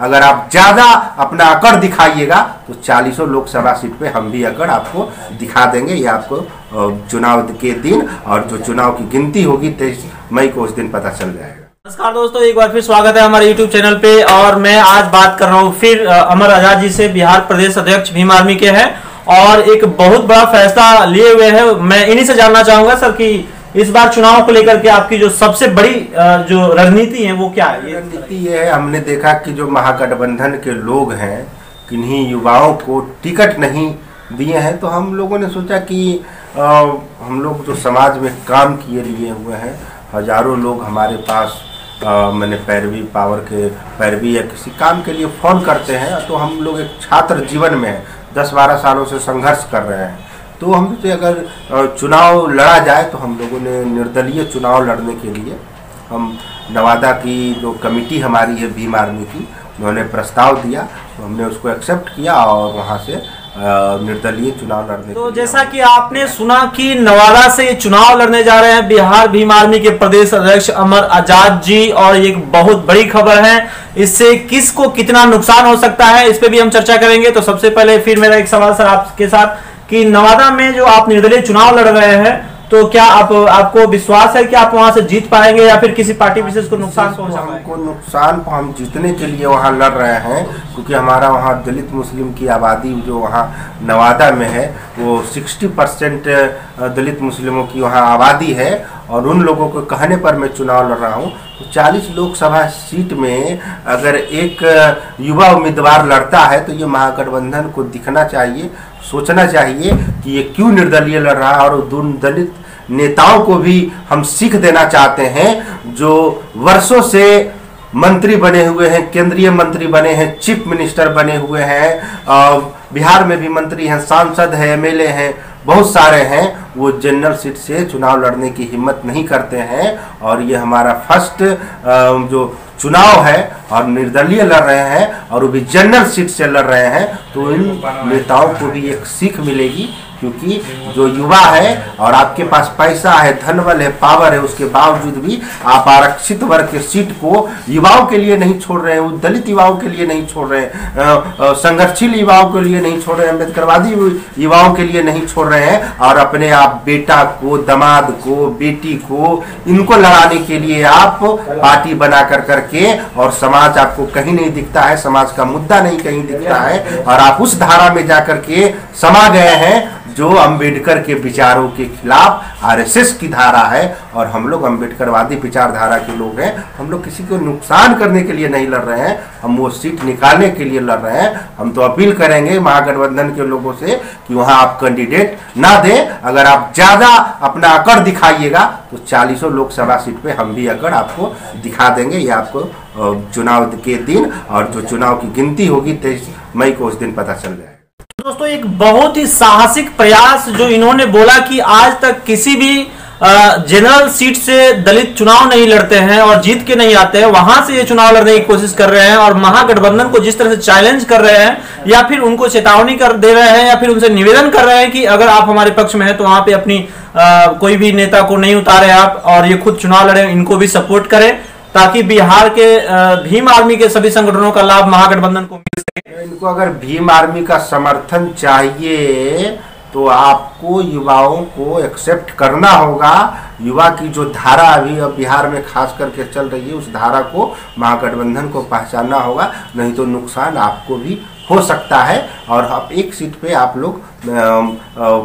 अगर आप ज्यादा अपना अकड़ दिखाइएगा तो 40 लोकसभा सीट पे हम भी अकड़ आपको दिखा देंगे। ये आपको चुनाव के दिन और जो चुनाव की गिनती होगी 23 मई को उस दिन पता चल जाएगा। नमस्कार दोस्तों, एक बार फिर स्वागत है हमारे YouTube चैनल पे। और मैं आज बात कर रहा हूँ फिर अमर आजाद जी से, बिहार प्रदेश अध्यक्ष भीम आर्मी के हैं और एक बहुत बड़ा फैसला लिए हुए हैं। मैं इन्हीं से जानना चाहूंगा सर कि इस बार चुनाव को लेकर के आपकी जो सबसे बड़ी जो रणनीति है वो क्या है? रणनीति ये है, हमने देखा कि जो महागठबंधन के लोग हैं किन्हीं युवाओं को टिकट नहीं दिए हैं, तो हम लोगों ने सोचा कि हम लोग जो समाज में काम किए लिए हुए हैं, हजारों लोग हमारे पास मैंने पैरवी या किसी काम के लिए फ़ोन करते हैं, तो हम लोग एक छात्र जीवन में 10-12 सालों से संघर्ष कर रहे हैं। तो हमसे अगर चुनाव लड़ा जाए तो हम लोगों ने निर्दलीय चुनाव लड़ने के लिए हम नवादा की जो कमेटी हमारी है भीम आर्मी की, उन्होंने प्रस्ताव दिया तो हमने उसको एक्सेप्ट किया और वहाँ से निर्दलीय चुनाव लड़ने। तो जैसा कि आपने सुना कि नवादा से ये चुनाव लड़ने जा रहे हैं बिहार भीम आर्मी के प्रदेश अध्यक्ष अमर आजाद जी, और एक बहुत बड़ी खबर है। इससे किसको कितना नुकसान हो सकता है इस पे भी हम चर्चा करेंगे। तो सबसे पहले फिर मेरा एक सवाल सर आपके साथ कि नवादा में जो आप निर्दलीय चुनाव लड़ रहे हैं, तो क्या आपको विश्वास है कि आप वहां से जीत पाएंगे या फिर किसी पार्टी विशेष को नुकसान पहुंचाएंगे? हमको नुकसान, हम जीतने के लिए वहां लड़ रहे हैं क्योंकि हमारा वहां दलित मुस्लिम की आबादी जो वहां नवादा में है वो 60% दलित मुस्लिमों की वहां आबादी है, और उन लोगों को कहने पर मैं चुनाव लड़ रहा हूं। तो 40 लोकसभा सीट में अगर एक युवा उम्मीदवार लड़ता है तो ये महागठबंधन को दिखना चाहिए, सोचना चाहिए कि ये क्यों निर्दलीय लड़ रहा है। और दलित नेताओं को भी हम सीख देना चाहते हैं जो वर्षों से मंत्री बने हुए हैं, केंद्रीय मंत्री बने हैं, चीफ मिनिस्टर बने हुए हैं, बिहार में भी मंत्री हैं, सांसद हैं, एमएलए हैं, बहुत सारे हैं, वो जनरल सीट से चुनाव लड़ने की हिम्मत नहीं करते हैं। और ये हमारा फर्स्ट जो चुनाव है और निर्दलीय लड़ रहे हैं और वो भी जनरल सीट से लड़ रहे हैं, तो इन नेताओं को भी एक सीख मिलेगी क्योंकि जो युवा है और आपके पास पैसा है, धनबल है, पावर है, उसके बावजूद भी आप आरक्षित वर्ग के सीट को युवाओं के लिए नहीं छोड़ रहे हैं, दलित युवाओं के लिए नहीं छोड़ रहे हैं, संघर्षशील युवाओं के लिए नहीं छोड़ रहे हैं, अम्बेडकरवादी युवाओं के लिए नहीं छोड़ रहे हैं, और अपने आप बेटा को, दामाद को, बेटी को, इनको लड़ाने के लिए आप पार्टी बना करके, और समाज आपको कहीं नहीं दिखता है, समाज का मुद्दा नहीं कहीं दिखता है, और आप उस धारा में जाकर के समा गए हैं जो अंबेडकर के विचारों के खिलाफ आरएसएस की धारा है। और हम लोग अंबेडकरवादी विचारधारा के लोग हैं, हम लोग किसी को नुकसान करने के लिए नहीं लड़ रहे हैं, हम वो सीट निकालने के लिए लड़ रहे हैं। हम तो अपील करेंगे महागठबंधन के लोगों से कि वहां आप कैंडिडेट ना दें। अगर आप ज्यादा अपना अकड़ दिखाइएगा तो 40 लोकसभा सीट पे हम भी अकड़ आपको दिखा देंगे। ये आपको चुनाव के दिन और जो चुनाव की गिनती होगी 23 मई को उस दिन पता चल जाएगा। दोस्तों, एक बहुत ही साहसिक प्रयास जो इन्होंने बोला कि आज तक किसी भी जनरल सीट से दलित चुनाव नहीं लड़ते हैं और जीत के नहीं आते हैं, वहां से ये चुनाव लड़ने की कोशिश कर रहे हैं और महागठबंधन को जिस तरह से चैलेंज कर रहे हैं या फिर उनको चेतावनी कर दे रहे हैं या फिर उनसे निवेदन कर रहे हैं कि अगर आप हमारे पक्ष में हैं तो वहां पे अपनी कोई भी नेता को नहीं उतारे आप और ये खुद चुनाव लड़े, इनको भी सपोर्ट करें ताकि बिहार के भीम आर्मी के सभी संगठनों का लाभ महागठबंधन को मिल सके। इनको अगर भीम आर्मी का समर्थन चाहिए तो आपको युवाओं को एक्सेप्ट करना होगा। युवा की जो धारा अभी बिहार में खास करके चल रही है, उस धारा को महागठबंधन को पहचानना होगा, नहीं तो नुकसान आपको भी हो सकता है। और आप एक सीट पे आप लोग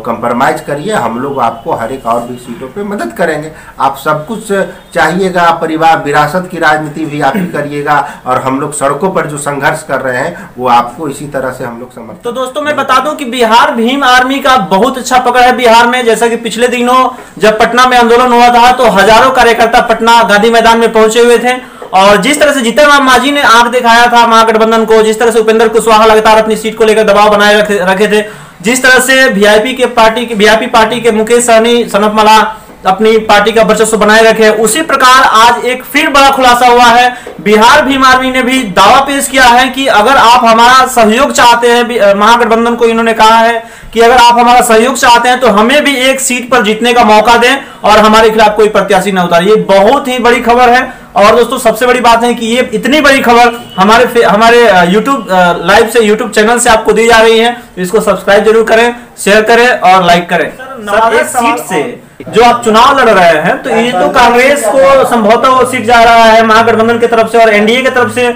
कंप्रोमाइज करिए, हम लोग आपको हर एक और भी सीटों पे मदद करेंगे। आप सब कुछ चाहिएगा, परिवार विरासत की राजनीति भी आप ही करिएगा, और हम लोग सड़कों पर जो संघर्ष कर रहे हैं वो आपको इसी तरह से हम लोग समर्थन। तो दोस्तों, मैं बता दूं कि बिहार भीम आर्मी का बहुत अच्छा पकड़ है बिहार में। जैसा कि पिछले दिनों जब पटना में आंदोलन हुआ था तो हजारों कार्यकर्ता पटना गांधी मैदान में पहुंचे हुए थे, और जिस तरह से जीतन राम मांझी ने आंख दिखाया था महागठबंधन को, जिस तरह से उपेंद्र कुशवाहा लगातार अपनी सीट को लेकर दबाव बनाए रखे थे, जिस तरह से वीआईपी पार्टी के मुकेश सहनी सनफमाला अपनी पार्टी का वर्चस्व बनाए रखे, उसी प्रकार आज एक फिर बड़ा खुलासा हुआ है। बिहार भीम आर्मी ने भी दावा पेश किया है कि अगर आप हमारा सहयोग चाहते हैं, महागठबंधन को इन्होंने कहा है कि अगर आप हमारा सहयोग चाहते हैं तो हमें भी एक सीट पर जीतने का मौका दें और हमारे खिलाफ कोई प्रत्याशी न उतारे। ये बहुत ही बड़ी खबर है और दोस्तों सबसे बड़ी बात है कि ये इतनी बड़ी खबर हमारे YouTube लाइव से YouTube चैनल से आपको दी जा रही है, तो इसको सब्सक्राइब जरूर करें, शेयर करें और लाइक करें। सर, एक सीट से जो आप चुनाव लड़ रहे हैं, तो ये तो कांग्रेस को संभवतः वो सीट जा रहा है महागठबंधन की तरफ से, और एनडीए की तरफ से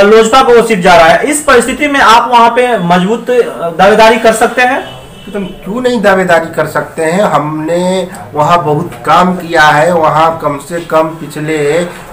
लोजपा को वो सीट जा रहा है। इस परिस्थिति में आप वहां पे मजबूत दावेदारी कर सकते हैं? तो क्यों नहीं दावेदारी कर सकते हैं। हमने वहाँ बहुत काम किया है। वहाँ कम से कम पिछले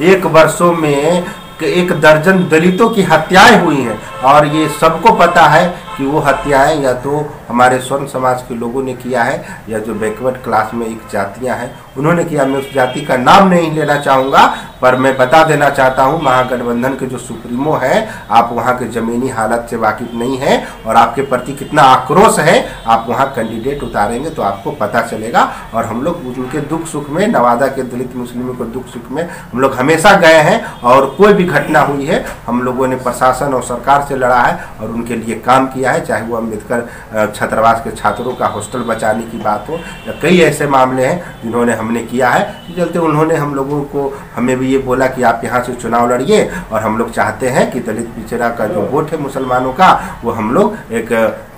1 वर्षों में 1 दर्जन दलितों की हत्याएं हुई हैं, और ये सबको पता है कि वो हत्याएं या तो हमारे स्वर्ण समाज के लोगों ने किया है, या जो बैकवर्ड क्लास में एक जातियां हैं उन्होंने किया। मैं उस जाति का नाम नहीं लेना चाहूँगा, पर मैं बता देना चाहता हूँ, महागठबंधन के जो सुप्रीमो है, आप वहाँ के ज़मीनी हालत से वाकिफ नहीं है, और आपके प्रति कितना आक्रोश है। आप वहाँ कैंडिडेट उतारेंगे तो आपको पता चलेगा। और हम लोग उनके दुख सुख में, नवादा के दलित मुस्लिमों के दुख सुख में हम लोग हमेशा गए हैं, और कोई भी घटना हुई है हम लोगों ने प्रशासन और सरकार से लड़ा है और उनके लिए काम किया है। चाहे वो अम्बेडकर छात्रावास के छात्रों का हॉस्टल बचाने की बात हो, या कई ऐसे मामले हैं जिन्होंने हमने किया है। चलते उन्होंने हम लोगों को, हमें भी ये बोला कि आप यहाँ से चुनाव लड़िए, और हम लोग चाहते हैं कि दलित पिछड़ा का जो वोट है मुसलमानों का, वो हम लोग एक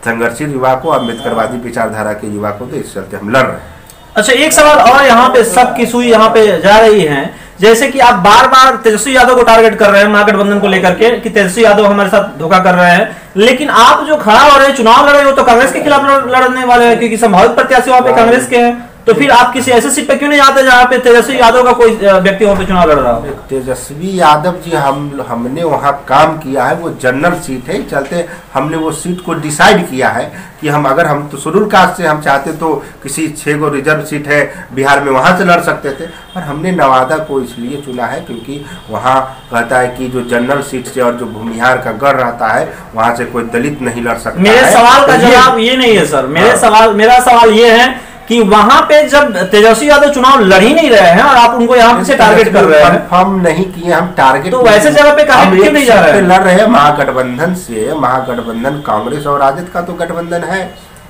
संघर्षशील युवा को, अम्बेडकरवादी विचारधारा के युवा को, तो इस चलते हम लड़ रहे हैं। अच्छा, एक सवाल और यहाँ पे सबकी सुई यहाँ पे जा रही है, जैसे कि आप बार बार तेजस्वी यादव को टारगेट कर रहे हैं महागठबंधन को लेकर के कि तेजस्वी यादव हमारे साथ धोखा कर रहे हैं, लेकिन आप जो खड़ा हो रहे हैं, चुनाव लड़ रहे हो, तो कांग्रेस के खिलाफ लड़ने वाले हैं, क्योंकि संभावित प्रत्याशी वहां पे कांग्रेस के हैं। तो फिर आप किसी ऐसे सीट पे क्यों नहीं जाते जहाँ पे तेजस्वी यादव का कोई व्यक्ति वहां पे चुनाव लड़ रहा हो? तेजस्वी यादव जी, हमने वहाँ काम किया है, वो जनरल सीट है, चलते हमने वो सीट को डिसाइड किया है कि हम तो शेड्यूल कास्ट से हम चाहते तो किसी 6 को रिजर्व सीट है बिहार में, वहाँ से लड़ सकते थे, पर हमने नवादा को इसलिए चुना है क्योंकि वहाँ कहता है कि जो जनरल सीट से और जो भूमिहार का गढ़ रहता है, वहाँ से कोई दलित नहीं लड़ सकता। मेरे सवाल का जवाब ये नहीं है सर, मेरा सवाल ये है कि वहां पे जब तेजस्वी यादव चुनाव लड़ ही नहीं रहे हैं और आप उनको यहाँ से टारगेट कर रहे हैं। कंफर्म नहीं किए हम टारगेट, तो वैसे जगह पे क्यों नहीं जा रहे हैं? लड़ रहे हैं महागठबंधन से। महागठबंधन कांग्रेस और राजद का तो गठबंधन है,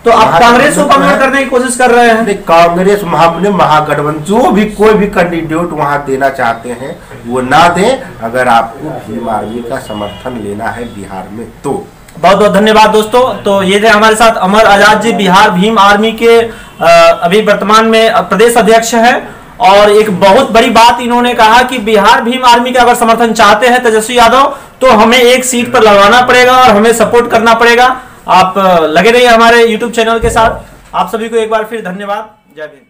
तो आप कांग्रेस को कमजोर करने की कोशिश कर रहे हैं? कांग्रेस, हमने महागठबंधन, जो भी कोई भी कैंडिडेट वहां देना चाहते हैं वो ना दें, अगर आपको भीम आर्मी का समर्थन लेना है बिहार में तो। बहुत बहुत धन्यवाद दोस्तों। तो ये थे हमारे साथ अमर आजाद जी, बिहार भीम आर्मी के अभी वर्तमान में प्रदेश अध्यक्ष है, और एक बहुत बड़ी बात इन्होंने कहा कि बिहार भीम आर्मी का अगर समर्थन चाहते हैं तेजस्वी यादव, तो हमें एक सीट पर लड़वाना पड़ेगा और हमें सपोर्ट करना पड़ेगा। आप लगे रहिए हमारे YouTube चैनल के साथ। आप सभी को एक बार फिर धन्यवाद। जय भीम।